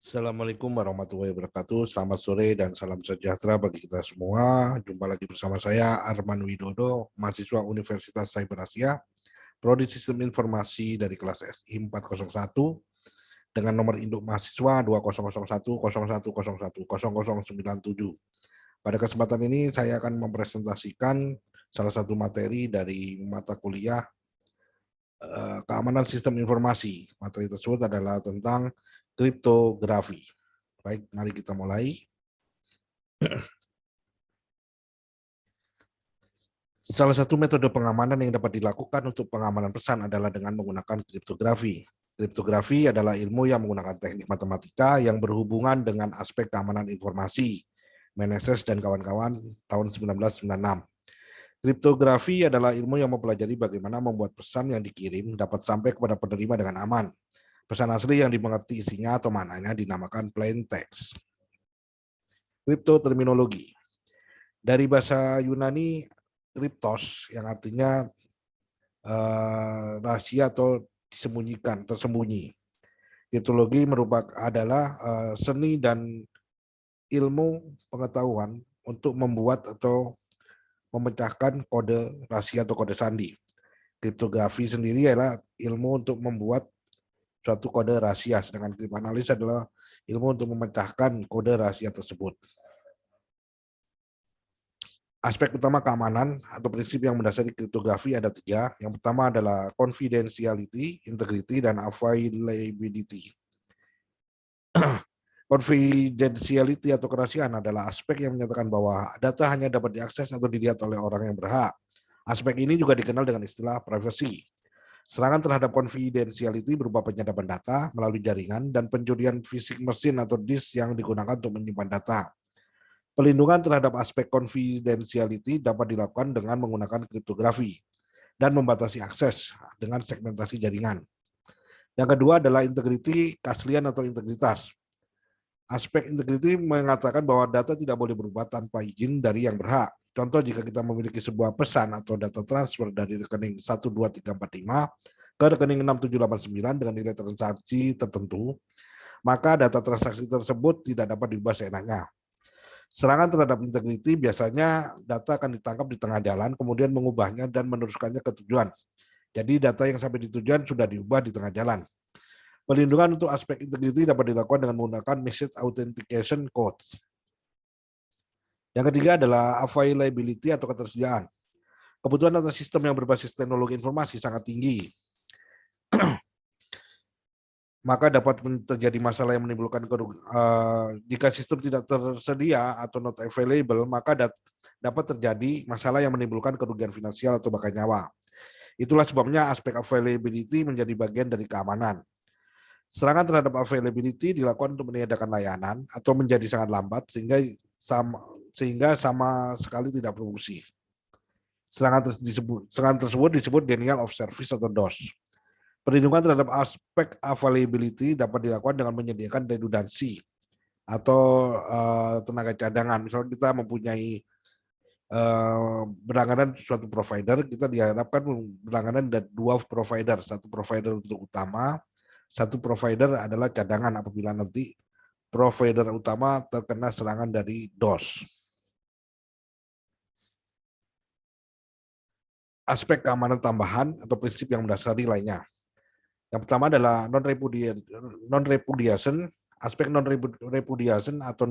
Assalamualaikum warahmatullahi wabarakatuh. Selamat sore dan salam sejahtera bagi kita semua. Jumpa lagi bersama saya Arman Widodo, mahasiswa Universitas Cyber Asia, Prodi Sistem Informasi dari kelas SI 401 dengan nomor induk mahasiswa 200101010097. Pada kesempatan ini saya akan mempresentasikan salah satu materi dari mata kuliah keamanan sistem informasi. Materi tersebut adalah tentang kriptografi. Baik, mari kita mulai. Salah satu metode pengamanan yang dapat dilakukan untuk pengamanan pesan adalah dengan menggunakan kriptografi. Kriptografi adalah ilmu yang menggunakan teknik matematika yang berhubungan dengan aspek keamanan informasi. Meneses dan kawan-kawan tahun 1996. Kriptografi adalah ilmu yang mempelajari bagaimana membuat pesan yang dikirim dapat sampai kepada penerima dengan aman. Pesan asli yang dimengerti isinya atau maknanya dinamakan plain text. Kriptoterminologi. Dari bahasa Yunani kriptos yang artinya rahasia atau disembunyikan, tersembunyi. Kriptologi adalah seni dan ilmu pengetahuan untuk membuat atau memecahkan kode rahasia atau kode sandi. Kriptografi sendiri adalah ilmu untuk membuat suatu kode rahasia, sedangkan kriptoanalis adalah ilmu untuk memecahkan kode rahasia tersebut. Aspek utama keamanan atau prinsip yang mendasari kriptografi ada 3. Yang pertama adalah confidentiality, integrity, dan availability. Confidentiality atau kerahasiaan adalah aspek yang menyatakan bahwa data hanya dapat diakses atau dilihat oleh orang yang berhak. Aspek ini juga dikenal dengan istilah privacy. Serangan terhadap confidentiality berupa penyadapan data melalui jaringan dan pencurian fisik mesin atau disk yang digunakan untuk menyimpan data. Pelindungan terhadap aspek confidentiality dapat dilakukan dengan menggunakan kriptografi dan membatasi akses dengan segmentasi jaringan. Yang kedua adalah integrity, keaslian atau integritas. Aspek integrity mengatakan bahwa data tidak boleh berubah tanpa izin dari yang berhak. Contoh, jika kita memiliki sebuah pesan atau data transfer dari rekening 12345 ke rekening 6789 dengan nilai transaksi tertentu, maka data transaksi tersebut tidak dapat diubah seenaknya. Serangan terhadap integrity biasanya data akan ditangkap di tengah jalan, kemudian mengubahnya dan meneruskannya ke tujuan. Jadi data yang sampai di tujuan sudah diubah di tengah jalan. Perlindungan untuk aspek integrity dapat dilakukan dengan menggunakan message authentication codes. Yang ketiga adalah availability atau ketersediaan. Kebutuhan atas sistem yang berbasis teknologi informasi sangat tinggi. Maka dapat terjadi masalah yang menimbulkan jika sistem tidak tersedia atau not available, maka dapat terjadi masalah yang menimbulkan kerugian finansial atau bahkan nyawa. Itulah sebabnya aspek availability menjadi bagian dari keamanan. Serangan terhadap availability dilakukan untuk meniadakan layanan atau menjadi sangat lambat sehingga sama sekali tidak berfungsi. Serangan tersebut disebut denial of service atau DOS. Perlindungan terhadap aspek availability dapat dilakukan dengan menyediakan redundansi atau tenaga cadangan. Misalnya kita mempunyai berlangganan suatu provider, kita diharapkan berlangganan dari 2 provider. Satu provider untuk utama, satu provider adalah cadangan apabila nanti provider utama terkena serangan dari DOS. Aspek keamanan tambahan atau prinsip yang mendasari lainnya. Yang pertama adalah non-repudiation. Aspek non-repudiation atau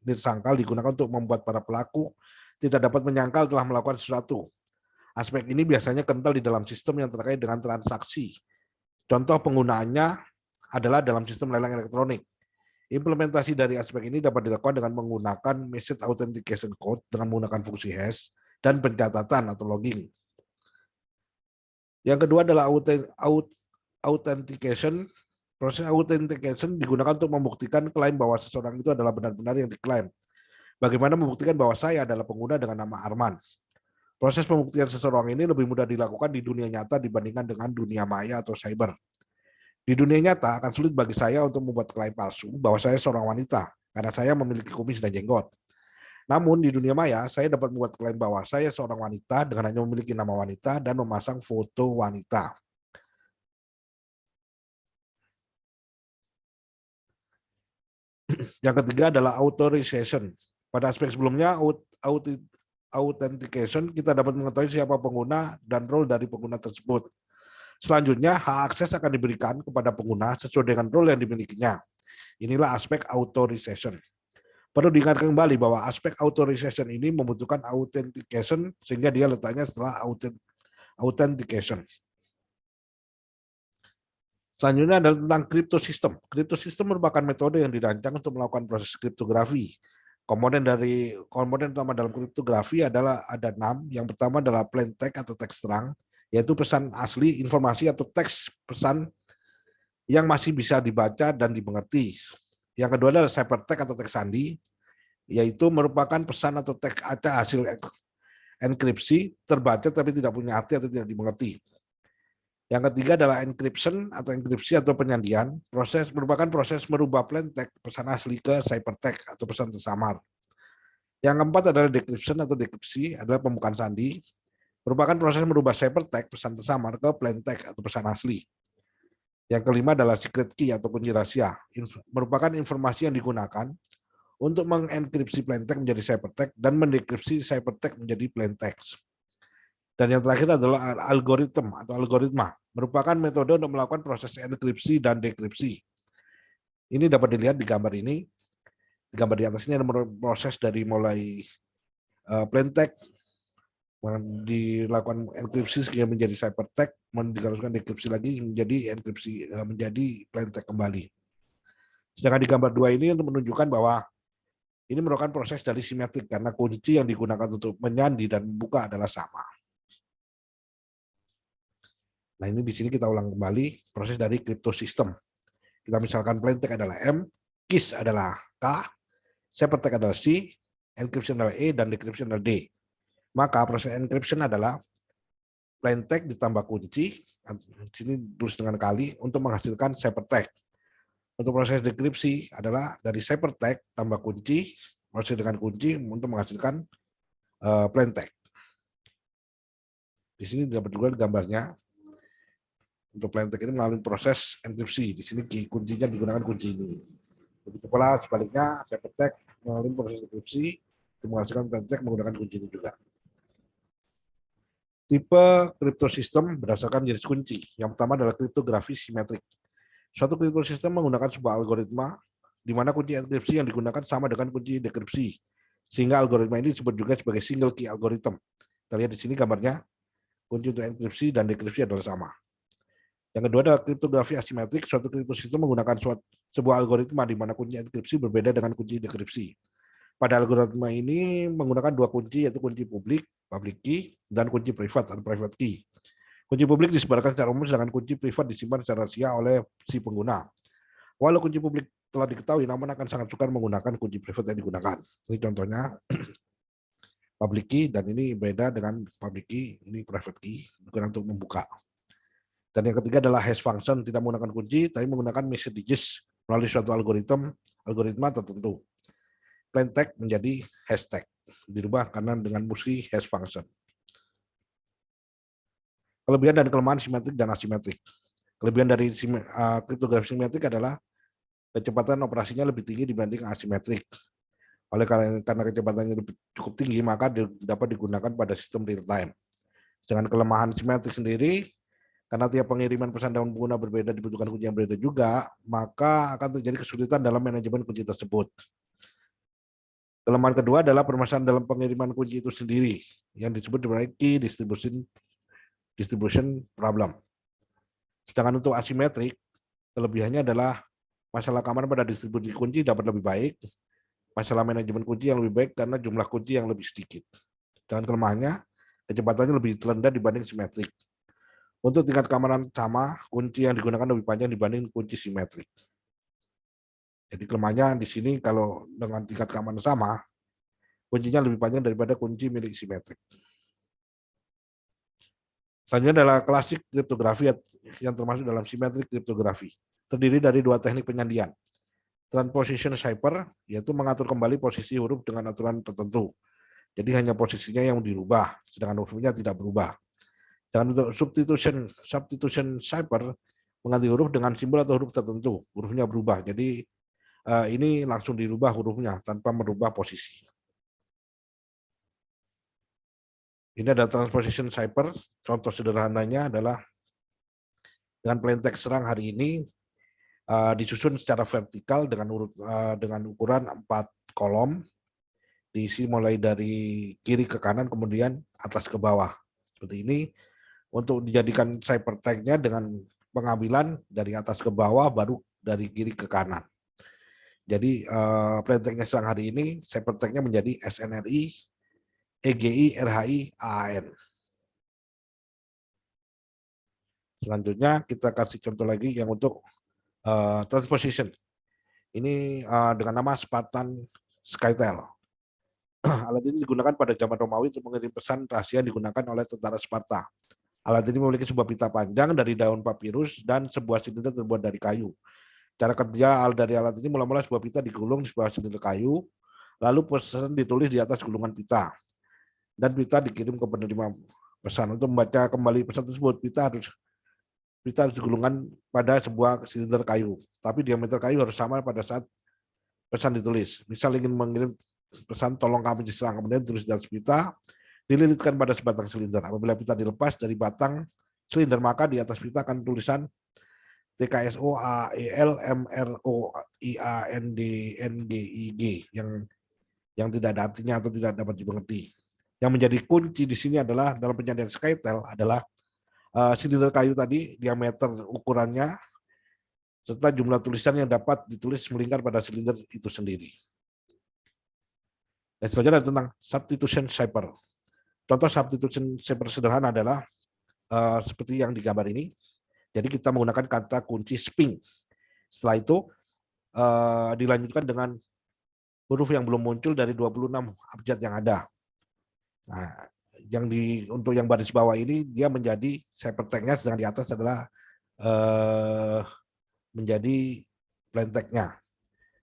nirsangkal digunakan untuk membuat para pelaku tidak dapat menyangkal telah melakukan sesuatu. Aspek ini biasanya kental di dalam sistem yang terkait dengan transaksi. Contoh penggunaannya adalah dalam sistem lelang elektronik. Implementasi dari aspek ini dapat dilakukan dengan menggunakan message authentication code dengan menggunakan fungsi hash dan pencatatan atau logging. Yang kedua adalah authentication. Proses authentication digunakan untuk membuktikan klaim bahwa seseorang itu adalah benar-benar yang diklaim. Bagaimana membuktikan bahwa saya adalah pengguna dengan nama Arman? Proses pembuktian seseorang ini lebih mudah dilakukan di dunia nyata dibandingkan dengan dunia maya atau cyber. Di dunia nyata akan sulit bagi saya untuk membuat klaim palsu bahwa saya seorang wanita karena saya memiliki kumis dan jenggot. Namun di dunia maya, saya dapat membuat klaim bahwa saya seorang wanita dengan hanya memiliki nama wanita dan memasang foto wanita. Yang ketiga adalah authorization. Pada aspek sebelumnya, authentication, kita dapat mengetahui siapa pengguna dan role dari pengguna tersebut. Selanjutnya, hak akses akan diberikan kepada pengguna sesuai dengan role yang dimilikinya. Inilah aspek authorization. Perlu diingatkan kembali bahwa aspek authorization ini membutuhkan authentication, sehingga dia letaknya setelah authentication. Selanjutnya adalah tentang cryptosystem. Cryptosystem merupakan metode yang dirancang untuk melakukan proses kriptografi. Komponen utama dalam kriptografi adalah ada 6. Yang pertama adalah plain text atau teks terang, yaitu pesan asli, informasi atau teks pesan yang masih bisa dibaca dan dimengerti. Yang kedua adalah ciphertext atau teks sandi, yaitu merupakan pesan atau teks acak hasil enkripsi, terbaca tapi tidak punya arti atau tidak dimengerti. Yang ketiga adalah encryption atau enkripsi atau penyandian, merupakan proses merubah plain text pesan asli ke ciphertext atau pesan tersamar. Yang keempat adalah decryption atau dekripsi, adalah pembukaan sandi, merupakan proses merubah ciphertext pesan tersamar ke plain text atau pesan asli. Yang kelima adalah secret key atau kunci rahasia, merupakan informasi yang digunakan untuk mengenkripsi plain text menjadi ciphertext dan mendekripsi ciphertext menjadi plain text. Dan yang terakhir adalah algoritma, merupakan metode untuk melakukan proses enkripsi dan dekripsi. Ini dapat dilihat di gambar ini. Di gambar di atas ini ada proses dari mulai plain text, dilakukan enkripsi sehingga menjadi ciphertext, dilakukan dekripsi lagi menjadi enkripsi menjadi plain text kembali. Sedangkan di gambar 2 ini untuk menunjukkan bahwa ini merupakan proses dari simetrik karena kunci yang digunakan untuk menyandi dan membuka adalah sama. Nah, ini di sini kita ulang kembali proses dari cryptosystem. Kita misalkan plain text adalah M, keys adalah K, ciphertext adalah C, encryption adalah E, dan decryption adalah D. Maka proses encryption adalah plain text ditambah kunci, di sini tulis dengan kali, untuk menghasilkan ciphertext. Untuk proses dekripsi adalah dari ciphertext tambah kunci, proses dengan kunci untuk menghasilkan plain text. Di sini dapat juga gambarnya. Untuk plain text ini melalui proses enkripsi. Di sini kuncinya digunakan kunci ini. Begitu pula sebaliknya, ciphertext melalui proses enkripsi untuk menghasilkan plain text menggunakan kunci ini juga. Tipe cryptosystem berdasarkan jenis kunci. Yang pertama adalah kriptografi simetrik. Suatu cryptosystem menggunakan sebuah algoritma di mana kunci enkripsi yang digunakan sama dengan kunci dekripsi, sehingga algoritma ini disebut juga sebagai single key algorithm. Kita lihat di sini gambarnya, kunci untuk enkripsi dan dekripsi adalah sama. Yang kedua adalah kriptografi asimetrik. Suatu cryptosystem menggunakan sebuah algoritma di mana kunci enkripsi berbeda dengan kunci dekripsi. Pada algoritma ini menggunakan dua kunci, yaitu kunci public key, dan kunci privat atau private key. Kunci publik disebarkan secara umum, sedangkan kunci privat disimpan secara rahasia oleh si pengguna. Walau kunci publik telah diketahui, namun akan sangat sukar menggunakan kunci privat yang digunakan. Ini contohnya public key, dan ini beda dengan public key, ini private key, digunakan untuk membuka. Dan yang ketiga adalah hash function, tidak menggunakan kunci, tapi menggunakan messages melalui suatu algoritma tertentu. Plain text menjadi hashtag, dirubah karena dengan fungsi hash function. Kelebihan dan kelemahan simetrik dan asimetrik. Kelebihan dari kriptografi simetrik adalah kecepatan operasinya lebih tinggi dibanding asimetrik. Oleh karena kecepatannya cukup tinggi, maka dapat digunakan pada sistem real time. Dengan kelemahan simetrik sendiri, karena tiap pengiriman pesan dari pengguna berbeda dibutuhkan kunci yang berbeda juga, maka akan terjadi kesulitan dalam manajemen kunci tersebut. Kelemahan kedua adalah permasalahan dalam pengiriman kunci itu sendiri, yang disebut sebagai key distribution problem. Sedangkan untuk asimetrik, kelebihannya adalah masalah keamanan pada distribusi kunci dapat lebih baik, masalah manajemen kunci yang lebih baik karena jumlah kunci yang lebih sedikit. Dengan kelemahannya, kecepatannya lebih rendah dibanding simetrik. Untuk tingkat keamanan sama, kunci yang digunakan lebih panjang dibanding kunci simetrik. Jadi kelemahannya di sini kalau dengan tingkat keamanan sama, kuncinya lebih panjang daripada kunci milik simetrik. Selanjutnya adalah klasik kriptografi yang termasuk dalam simetrik kriptografi. Terdiri dari dua teknik penyandian. Transposition cipher, yaitu mengatur kembali posisi huruf dengan aturan tertentu. Jadi hanya posisinya yang dirubah, sedangkan hurufnya tidak berubah. Dan untuk substitution cipher, mengganti huruf dengan simbol atau huruf tertentu, hurufnya berubah. Jadi ini langsung dirubah hurufnya tanpa merubah posisi. Ini ada transposition cipher. Contoh sederhananya adalah dengan plain text serang hari ini disusun secara vertikal dengan ukuran 4 kolom, diisi mulai dari kiri ke kanan kemudian atas ke bawah. Seperti ini untuk dijadikan ciphertext-nya dengan pengambilan dari atas ke bawah baru dari kiri ke kanan. Jadi plain text-nya serang hari ini ciphertext-nya menjadi SNRI, EGI, RHI, AAN. Selanjutnya kita kasih contoh lagi yang untuk transposition. Ini dengan nama Spartan Skytel. Alat ini digunakan pada zaman Romawi untuk mengirim pesan rahasia digunakan oleh tentara Sparta. Alat ini memiliki sebuah pita panjang dari daun papirus dan sebuah silinder terbuat dari kayu. Cara kerja dari alat ini mula-mula sebuah pita digulung di sebuah silinder kayu, lalu pesan ditulis di atas gulungan pita, dan pita dikirim ke penerima pesan. Untuk membaca kembali pesan tersebut, pita harus digulungkan pada sebuah silinder kayu, tapi diameter kayu harus sama pada saat pesan ditulis. Misal ingin mengirim pesan tolong kami diserang, kemudian tulis di atas pita, dililitkan pada sebatang silinder. Apabila pita dilepas dari batang silinder, maka di atas pita akan tulisan TKSO AEL MRO IANDNGIG yang tidak ada artinya atau tidak dapat dimengerti. Yang menjadi kunci di sini adalah dalam penyajian Skytel adalah silinder kayu tadi, diameter ukurannya, serta jumlah tulisan yang dapat ditulis melingkar pada silinder itu sendiri. Dan selanjutnya tentang substitution cipher. Contoh substitution cipher sederhana adalah seperti yang digambar ini. Jadi kita menggunakan kata kunci sping. Setelah itu dilanjutkan dengan huruf yang belum muncul dari 26 abjad yang ada. Nah, untuk yang baris bawah ini dia menjadi ciphertext-nya, sedang di atas adalah menjadi plain text-nya.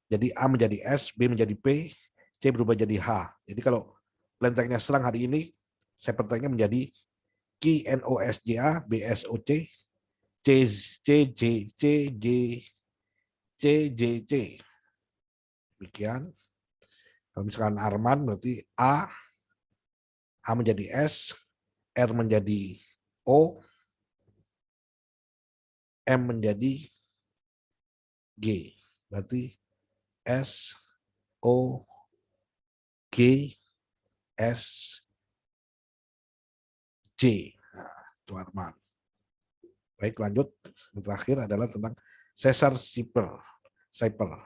Jadi A menjadi S, B menjadi P, C berubah jadi H. Jadi kalau plain text-nya serang hari ini, ciphertext-nya menjadi KNOSJA, BSOC, CJC. Demikian. Kalau misalkan Arman berarti A menjadi S, R menjadi O, M menjadi G. Berarti S, O, G, S, J. Nah, itu Arman. Baik, lanjut. Yang terakhir adalah tentang Caesar cipher.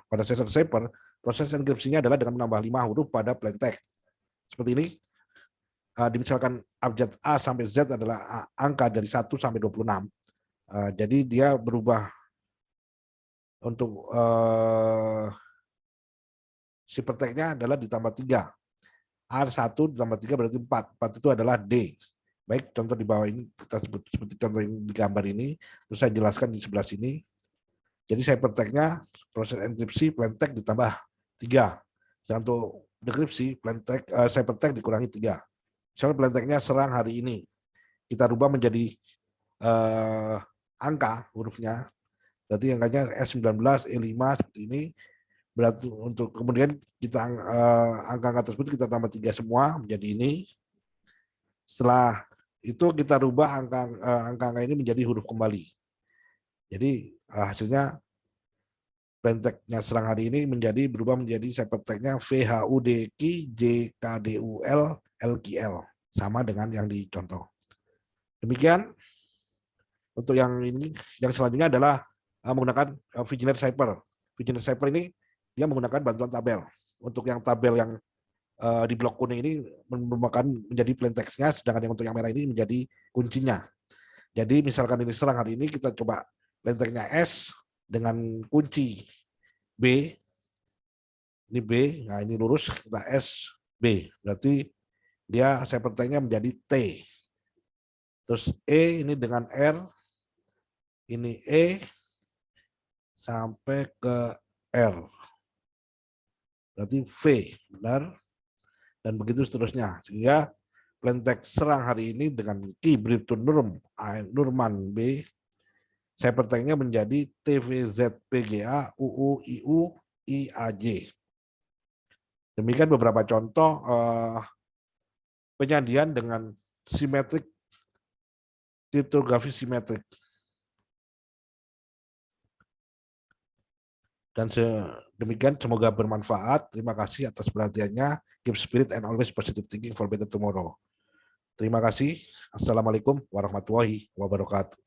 Pada Caesar cipher, proses enkripsinya adalah dengan menambah 5 huruf pada plain text. Seperti ini. Misalkan abjad A sampai Z adalah angka dari 1 sampai 26. Jadi dia berubah untuk ciphertext-nya adalah ditambah 3. R1 ditambah 3 berarti 4. 4 itu adalah D. Baik, contoh di bawah ini kita sebut seperti contoh yang di gambar ini. Terus saya jelaskan di sebelah sini. Jadi ciphertext-nya proses enkripsi plain text ditambah 3. Dan untuk dekripsi plain text ciphertext dikurangi 3. Misalnya plain text-nya serang hari ini, kita rubah menjadi angka hurufnya, berarti angkanya S19, E5 seperti ini. Berarti untuk kemudian kita angka-angka tersebut kita tambah 3 semua menjadi ini. Setelah itu kita rubah angka-angka ini menjadi huruf kembali. Jadi hasilnya plain text-nya serang hari ini berubah menjadi ciphertext-nya VHUDQ JKDUL LQL, sama dengan yang dicontoh. Demikian untuk yang ini. Yang selanjutnya adalah menggunakan Vigenère cipher. Vigenère cipher ini dia menggunakan bantuan tabel. Untuk yang tabel yang di blok kuning ini merupakan menjadi plain text-nya, sedangkan yang untuk yang merah ini menjadi kuncinya. Jadi misalkan ini serang hari ini, kita coba plain text-nya S dengan kunci B. Ini B, nah ini lurus, kita S, B. Berarti dia ciphertext-nya menjadi T. Terus E ini dengan R, ini E sampai ke R. Berarti V, benar. Dan begitu seterusnya. Sehingga plain text serang hari ini dengan key Bripto Nurman B, ciphertext-nya menjadi TVZPGA UU IU IAJ. Demikian beberapa contoh penyandian dengan simetrik, kriptografi simetrik. Dan demikian, semoga bermanfaat. Terima kasih atas perhatiannya. Keep spirit and always positive thinking for better tomorrow. Terima kasih. Assalamualaikum warahmatullahi wabarakatuh.